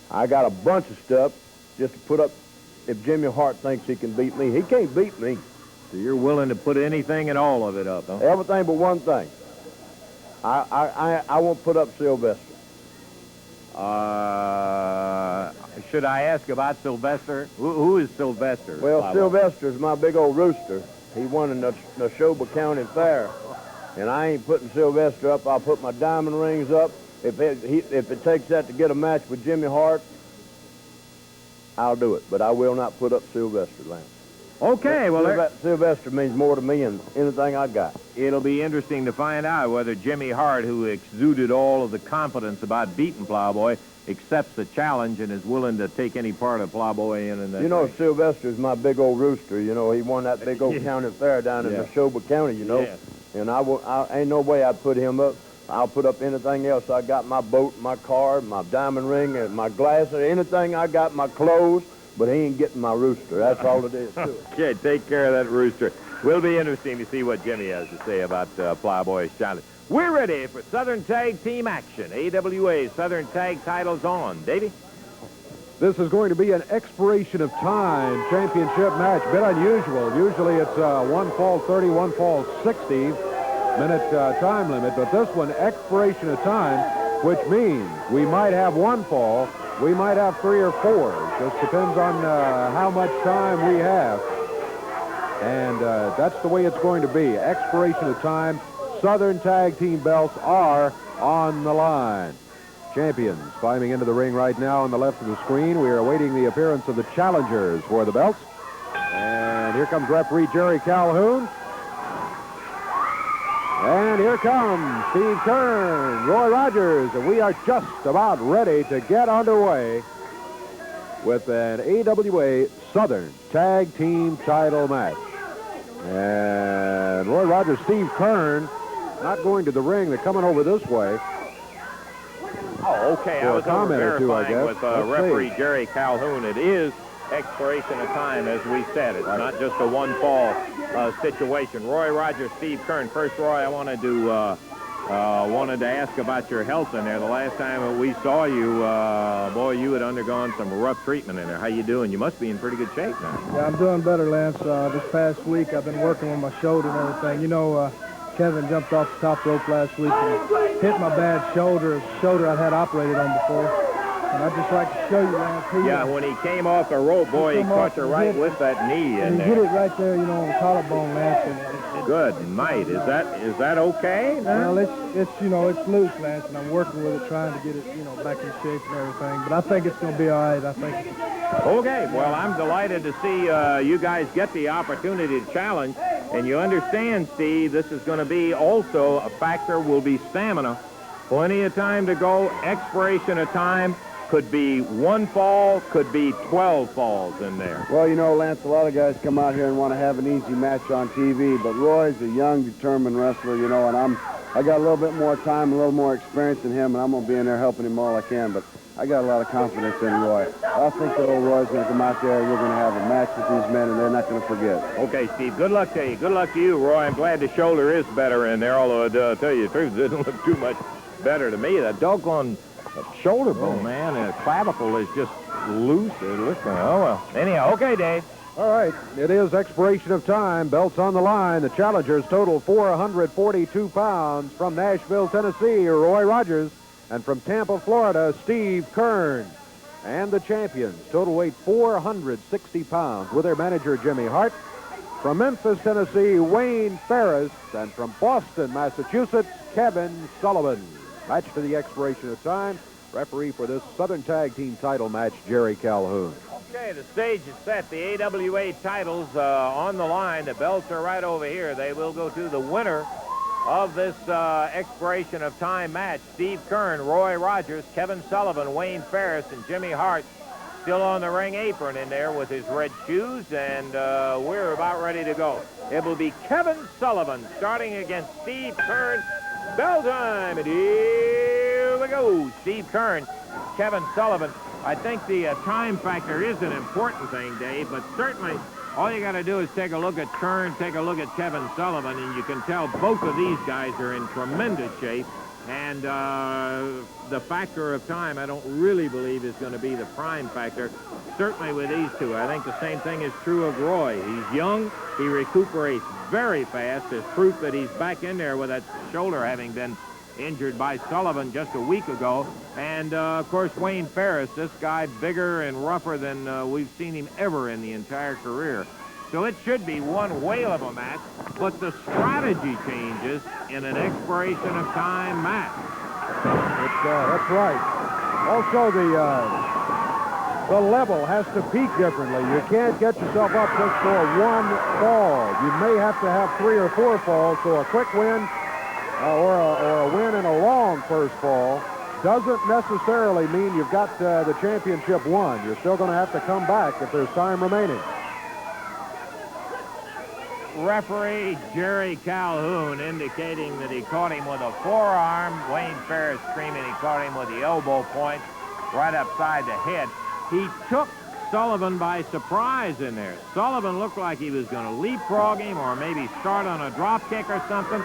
I got a bunch of stuff just to put up if Jimmy Hart thinks he can beat me. He can't beat me. So you're willing to put anything and all of it up, huh? Everything but one thing. I won't put up Sylvester. Should I ask about Sylvester? Who is Sylvester? Well, Sylvester's my big old rooster. He won in the Neshoba County Fair. And I ain't putting Sylvester up. I'll put my diamond rings up. If it takes that to get a match with Jimmy Hart, I'll do it. But I will not put up Sylvester, Lance. Okay, well... Sylvester means more to me than anything I got. It'll be interesting to find out whether Jimmy Hart, who exuded all of the confidence about beating Plowboy, accepts the challenge and is willing to take any part of Plowboy in that. You know, Sylvester's my big old rooster. You know, he won that big old county fair down in Neshoba County, you know. Yes. And I ain't no way I'd put him up. I'll put up anything else. I got my boat, my car, my diamond ring, and my glasses, anything I got, my clothes, but he ain't getting my rooster. That's all it is to it. Okay, take care of that rooster. Will be interesting to see what Jimmy has to say about Plowboy's challenge. We're ready for Southern Tag Team action. AWA Southern Tag titles on. Davey? This is going to be an expiration of time championship match. A bit unusual. Usually it's 1 fall 30, 1 fall 60-minute time limit. But this one, expiration of time, which means we might have 1 fall, we might have 3 or 4. Just depends on how much time we have. And that's the way it's going to be. Expiration of time. Southern Tag Team belts are on the line. Champions climbing into the ring right now on the left of the screen. We are awaiting the appearance of the challengers for the belts. And here comes referee Jerry Calhoun. And here comes Steve Kern, Roy Rogers, and we are just about ready to get underway with an AWA Southern Tag Team title match. And Roy Rogers, Steve Kern, not going to the ring. They're coming over this way. Oh, okay. I was verifying with referee see. Jerry Calhoun. It is expiration of time, as we said. It's not just a 1 fall situation. Roy Rogers, Steve Kern. First, Roy, I wanted to ask about your health in there. The last time that we saw you, boy, you had undergone some rough treatment in there. How you doing? You must be in pretty good shape now. Yeah, I'm doing better, Lance. This past week, I've been working with my shoulder and everything. You know, Kevin jumped off the top rope last week and hit my bad shoulder I'd had operated on before. And I'd just like to show you, Lance. Yeah, when he came off the rope, boy, he caught you right with that knee in there. He hit it right there, you know, on the collarbone, Lance. Good, might. Is that okay? Well, it's you know, it's loose, Lance, and I'm working with it, trying to get it, you know, back in shape and everything. But I think it's going to be all right. I think. Okay, well, I'm delighted to see you guys get the opportunity to challenge. And you understand, Steve, this is going to be also a factor will be stamina. Plenty of time to go. Expiration of time. Could be 1 fall, could be 12 falls in there. Well, you know, Lance, a lot of guys come out here and want to have an easy match on TV, but Roy's a young, determined wrestler, you know, and I got a little bit more time, a little more experience than him, and I'm going to be in there helping him all I can, but I got a lot of confidence in Roy. I think that old Roy's going to come out there, and we're going to have a match with these men, and they're not going to forget. Okay, Steve, good luck to you. Good luck to you, Roy. I'm glad the shoulder is better in there, although, I'll tell you the truth, it doesn't look too much better to me. That doggone shoulder bone, man, and clavicle is just loose. It looks like, oh, well. Anyhow, okay, Dave. All right, it is expiration of time. Belts on the line. The challengers total 442 pounds. From Nashville, Tennessee, Roy Rogers. And from Tampa, Florida, Steve Kern. And the champions total weight 460 pounds with their manager, Jimmy Hart. From Memphis, Tennessee, Wayne Ferris. And from Boston, Massachusetts, Kevin Sullivan. Match to the expiration of time. Referee for this Southern Tag Team title match, Jerry Calhoun. Okay, the stage is set. The AWA titles on the line. The belts are right over here. They will go to the winner of this expiration of time match. Steve Kern, Roy Rogers, Kevin Sullivan, Wayne Ferris, and Jimmy Hart still on the ring apron in there with his red shoes, and we're about ready to go. It will be Kevin Sullivan starting against Steve Kern. Bell time, and here we go. Steve Kern, Kevin Sullivan. I think the time factor is an important thing, Dave, but certainly all you got to do is take a look at Kern, take a look at Kevin Sullivan, and you can tell both of these guys are in tremendous shape. And the factor of time, I don't really believe is going to be the prime factor, certainly with these two. I think the same thing is true of Roy. He's young. He recuperates very fast. There's proof that he's back in there with that shoulder having been injured by Sullivan just a week ago. And, of course, Wayne Ferris, this guy bigger and rougher than we've seen him ever in the entire career. So it should be one whale of a match, but the strategy changes in an expiration of time match. That's right. Also, the level has to peak differently. You can't get yourself up just for one fall. You may have to have 3 or 4 falls, so a quick win or a win in a long first fall doesn't necessarily mean you've got the championship won. You're still going to have to come back if there's time remaining. Referee Jerry Calhoun indicating that he caught him with a forearm. Wayne Ferris screaming he caught him with the elbow point right upside the head. He took Sullivan by surprise in there. Sullivan looked like he was going to leapfrog him or maybe start on a drop kick or something.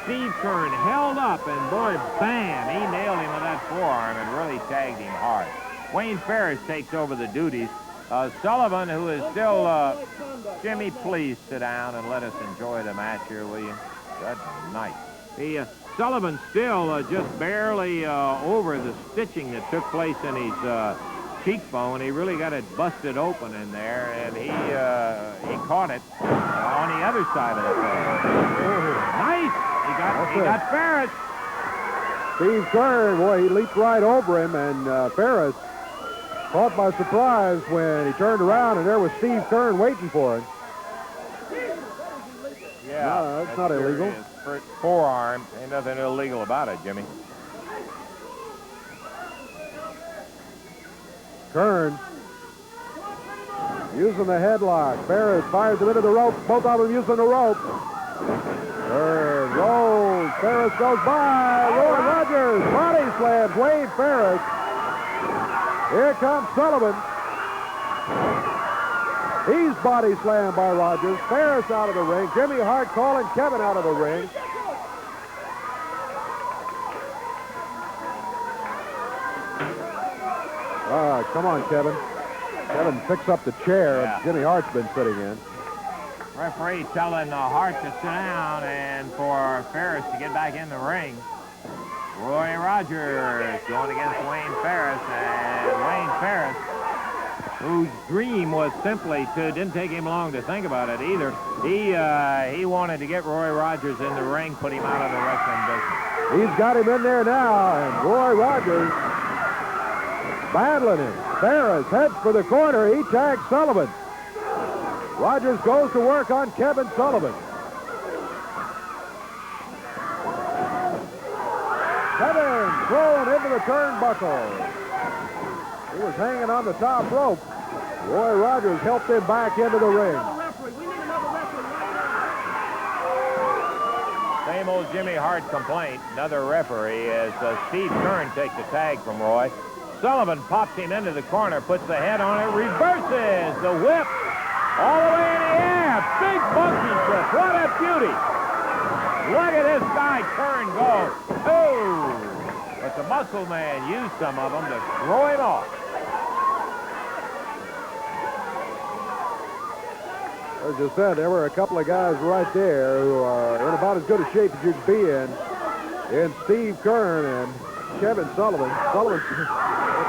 Steve Kern held up, and boy, bam, he nailed him with that forearm and really tagged him hard. Wayne Ferris takes over the duties. Sullivan, who is still... Jimmy, please sit down and let us enjoy the match here, will you? Good night. Sullivan still just barely over the stitching that took place in his cheekbone. He really got it busted open in there, and he caught it on the other side of the face. Nice! He got Ferris. Steve Kern, boy, he leaped right over him, and Ferris caught by surprise when he turned around, and there was Steve Kern waiting for him. Yeah, no, that's not illegal. Forearm, ain't nothing illegal about it, Jimmy. Kern using the headlock. Ferris fires him into the rope. Both of them using the rope. Kern rolls. Ferris goes by. Roy Rogers body slams Wade Ferris. Here comes Sullivan. He's body slammed by Rogers. Ferris out of the ring. Jimmy Hart calling Kevin out of the ring. All right, come on, Kevin. Kevin picks up the chair Jimmy Hart's been sitting in. Referee telling Hart to sit down and for Ferris to get back in the ring. Roy Rogers going against Wayne Ferris, and Wayne Ferris, whose dream was simply didn't take him long to think about it either. He wanted to get Roy Rogers in the ring, put him out of the wrestling business. He's got him in there now, and Roy Rogers battling him. Ferris heads for the corner. He tags Sullivan. Rogers goes to work on Kevin Sullivan. Kevin thrown into the turnbuckle. He was hanging on the top rope. Roy Rogers helped him back into the ring. Same old Jimmy Hart complaint. Another referee as Steve Kern takes the tag from Roy. Sullivan pops him into the corner, puts the head on it, reverses the whip all the way in the air. Big monkey flip. What a beauty. Look at this guy Kern go. Oh! But the muscle man used some of them to throw him off. As you said, there were a couple of guys right there who are in about as good a shape as you could be in Steve Kern and Kevin Sullivan. Sullivan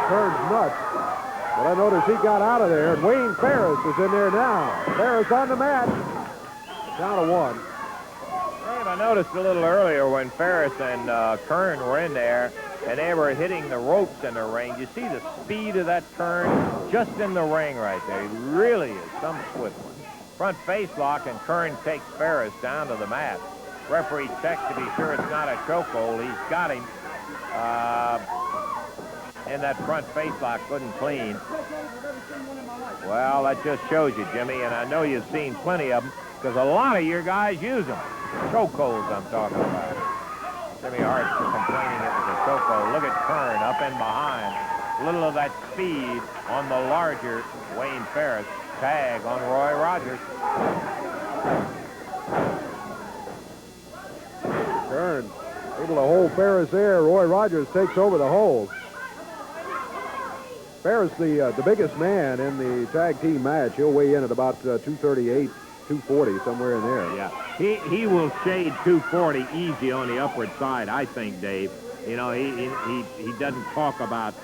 Kern's nuts. But I noticed he got out of there, and Wayne Ferris is in there now. Ferris on the mat. Down to 1. Dave, I noticed a little earlier when Ferris and Kern were in there, and they were hitting the ropes in the ring. You see the speed of that Kern just in the ring right there. He really is some swift one. Front face lock, and Kern takes Ferris down to the mat. Referee checks to be sure it's not a chokehold. He's got him in that front face lock, good and clean. Well, that just shows you, Jimmy, and I know you've seen plenty of them because a lot of your guys use them. Chokeholds I'm talking about. Jimmy Hart's complaining it was a chokehold. Look at Kern up in behind. A little of that speed on the larger Wayne Ferris. Tag on Roy Rogers. Kern Able to hold Ferris there. Roy Rogers takes over the hold. Ferris, the biggest man in the tag team match. He'll weigh in at about 238, 240, somewhere in there. Yeah, he will shade 240 easy on the upward side, I think, Dave. You know, he doesn't talk about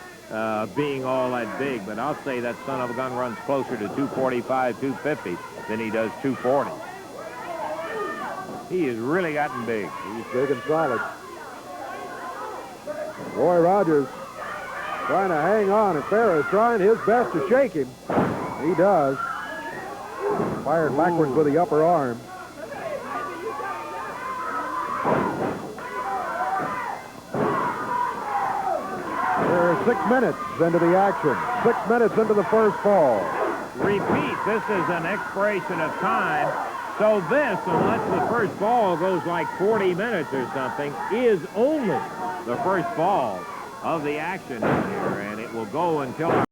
being all that big, but I'll say that son of a gun runs closer to 245, 250 than he does 240. He has really gotten big. He's big and solid. Roy Rogers trying to hang on, and Ferris trying his best to shake him. He does. Fired backwards with the upper arm. We're 6 minutes into the action. 6 minutes into the first fall. Repeat, this is an expiration of time. So this, unless the first ball goes like 40 minutes or something, is only the first ball of the action here, and it will go until